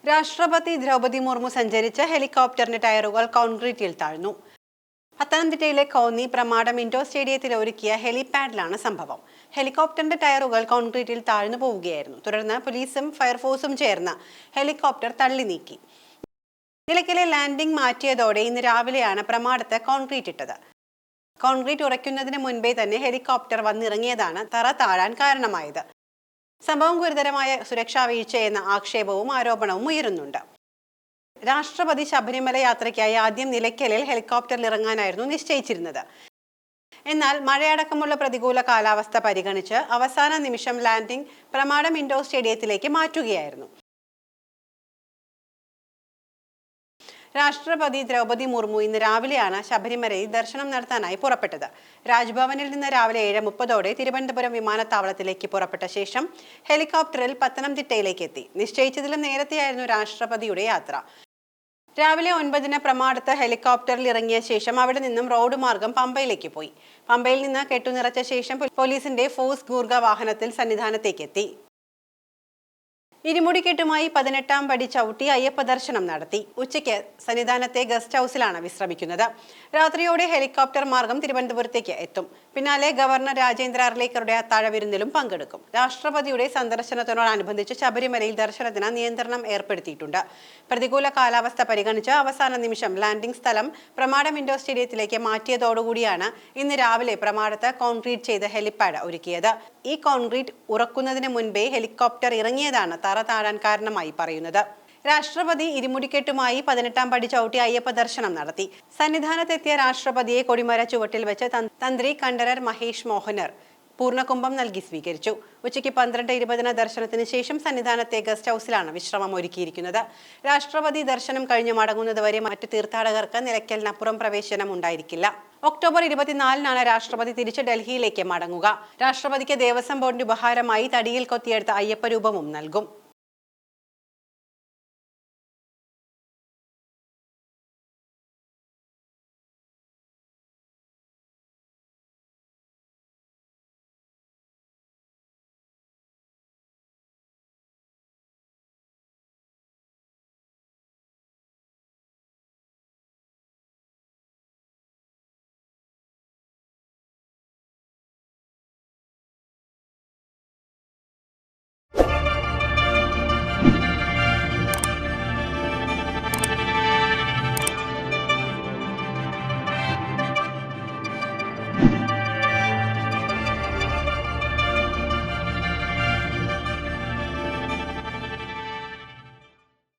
രാഷ്ട്രപതി ദ്രൗപദി മുർമു സഞ്ചരിച്ച ഹെലികോപ്റ്ററിന്റെ ടയറുകൾ കോൺക്രീറ്റിൽ താഴ്ന്നു. പത്തനംതിട്ടയിലെ കോന്നി പ്രമാടം ഇൻഡോർ സ്റ്റേഡിയത്തിൽ ഒരുക്കിയ ഹെലിപാഡിലാണ് സംഭവം. ഹെലികോപ്റ്ററിന്റെ ടയറുകൾ കോൺക്രീറ്റിൽ താഴ്ന്നു പോവുകയായിരുന്നു. തുടർന്ന് പോലീസും ഫയർഫോഴ്സും ചേർന്ന് ഹെലികോപ്റ്റർ തള്ളി നീക്കി. നിലയ്ക്കലെ ലാൻഡിംഗ് മാറ്റിയതോടെ ഇന്ന് രാവിലെയാണ് പ്രമാടത്ത് കോൺക്രീറ്റ് ഇട്ടത്. കോൺക്രീറ്റ് ഉറയ്ക്കുന്നതിന് മുൻപേ തന്നെ ഹെലികോപ്റ്റർ വന്നിറങ്ങിയതാണ് തറ താഴാൻ കാരണമായത്. സംഭവം ഗുരുതരമായ സുരക്ഷാ വീഴ്ചയെന്ന ആക്ഷേപവും ആരോപണവും ഉയരുന്നുണ്ട്. രാഷ്ട്രപതി ശബരിമല യാത്രയ്ക്കായി ആദ്യം നിലയ്ക്കലിൽ ഹെലികോപ്റ്ററിൽ ഇറങ്ങാനായിരുന്നു നിശ്ചയിച്ചിരുന്നത്. എന്നാൽ മഴയടക്കമുള്ള പ്രതികൂല കാലാവസ്ഥ പരിഗണിച്ച് അവസാന നിമിഷം ലാൻഡിംഗ് പ്രമാടം ഇൻഡോർ സ്റ്റേഡിയത്തിലേക്ക് മാറ്റുകയായിരുന്നു. രാഷ്ട്രപതി ദ്രൗപദി മുർമു ഇന്ന് രാവിലെയാണ് ശബരിമലയിൽ ദർശനം നടത്താനായി പുറപ്പെട്ടത്. രാജ്ഭവനിൽ നിന്ന് രാവിലെ 7:30 തിരുവനന്തപുരം വിമാനത്താവളത്തിലേക്ക് പുറപ്പെട്ട ശേഷം ഹെലികോപ്റ്ററിൽ പത്തനംതിട്ടയിലേക്ക് എത്തി. നിശ്ചയിച്ചതിലും നേരത്തെയായിരുന്നു രാഷ്ട്രപതിയുടെ യാത്ര. രാവിലെ 9 പ്രമാടത്ത് ഹെലികോപ്റ്ററിൽ ഇറങ്ങിയ ശേഷം അവിടെ നിന്നും റോഡ് മാർഗം പമ്പയിലേക്ക് പോയി. പമ്പയിൽ നിന്ന് കെട്ടുനിറച്ച ശേഷം പോലീസിന്റെ ഫോഴ്സ് ഗൂർഗ വാഹനത്തിൽ സന്നിധാനത്തേക്ക് എത്തി. ഇരുമുടിക്കെട്ടുമായി 18ാം പടി ചവിട്ടി അയ്യപ്പ ദർശനം നടത്തി. ഉച്ചയ്ക്ക് സന്നിധാനത്തെ ഗസ്റ്റ് ഹൗസിലാണ് വിശ്രമിക്കുന്നത്. രാത്രിയോടെ ഹെലികോപ്റ്റർ മാർഗം തിരുവനന്തപുരത്തേക്ക് എത്തും. പിന്നാലെ ഗവർണർ രാജേന്ദ്ര അർലേക്കറുടെ അത്താഴവിരുന്നിലും പങ്കെടുക്കും. രാഷ്ട്രപതിയുടെ സന്ദർശനത്തോടനുബന്ധിച്ച് ശബരിമലയിൽ ദർശനത്തിന് നിയന്ത്രണം ഏർപ്പെടുത്തിയിട്ടുണ്ട്. പ്രതികൂല കാലാവസ്ഥ പരിഗണിച്ച് അവസാന നിമിഷം ലാൻഡിംഗ് സ്ഥലം പ്രമാടം ഇൻഡോർ സ്റ്റേഡിയത്തിലേക്ക് മാറ്റിയതോടുകൂടിയാണ് ഇന്ന് രാവിലെ പ്രമാടത്ത് കോൺക്രീറ്റ് ചെയ്ത ഹെലിപാഡ് ഒരുക്കിയത്. ഈ കോൺക്രീറ്റ് ഉറക്കുന്നതിന് മുൻപേ ഹെലികോപ്റ്റർ ഇറങ്ങിയതാണ് തറ താഴാൻ കാരണമായി പറയുന്നത്. രാഷ്ട്രപതി ഇരുമുടിക്കെട്ടുമായി 18ാം പടി ചവിട്ടി അയ്യപ്പ ദർശനം നടത്തി. സന്നിധാനത്തെത്തിയ രാഷ്ട്രപതിയെ കൊടിമര ചുവട്ടിൽ വെച്ച് തന്ത്രി കണ്ഠരർ മഹേഷ് മോഹനർ പൂർണ്ണകുംഭം നൽകി സ്വീകരിച്ചു. ഉച്ചയ്ക്ക് 12:20 ദർശനത്തിന് ശേഷം സന്നിധാനത്തെ ഗസ്റ്റ് ഹൗസിലാണ് വിശ്രമം ഒരുക്കിയിരിക്കുന്നത്. രാഷ്ട്രപതി ദർശനം കഴിഞ്ഞ് മടങ്ങുന്നതുവരെ മറ്റു തീർത്ഥാടകർക്ക് നിലയ്ക്കലിനപ്പുറം പ്രവേശനം ഉണ്ടായിരിക്കില്ല. ഒക്ടോബർ 24 രാഷ്ട്രപതി തിരിച്ച് ഡൽഹിയിലേക്ക് മടങ്ങുക. രാഷ്ട്രപതിക്ക് ദേവസ്വം ബോർഡിന്റെ ഉപഹാരമായി തടിയിൽ കൊത്തിയെടുത്ത അയ്യപ്പ രൂപവും നൽകും.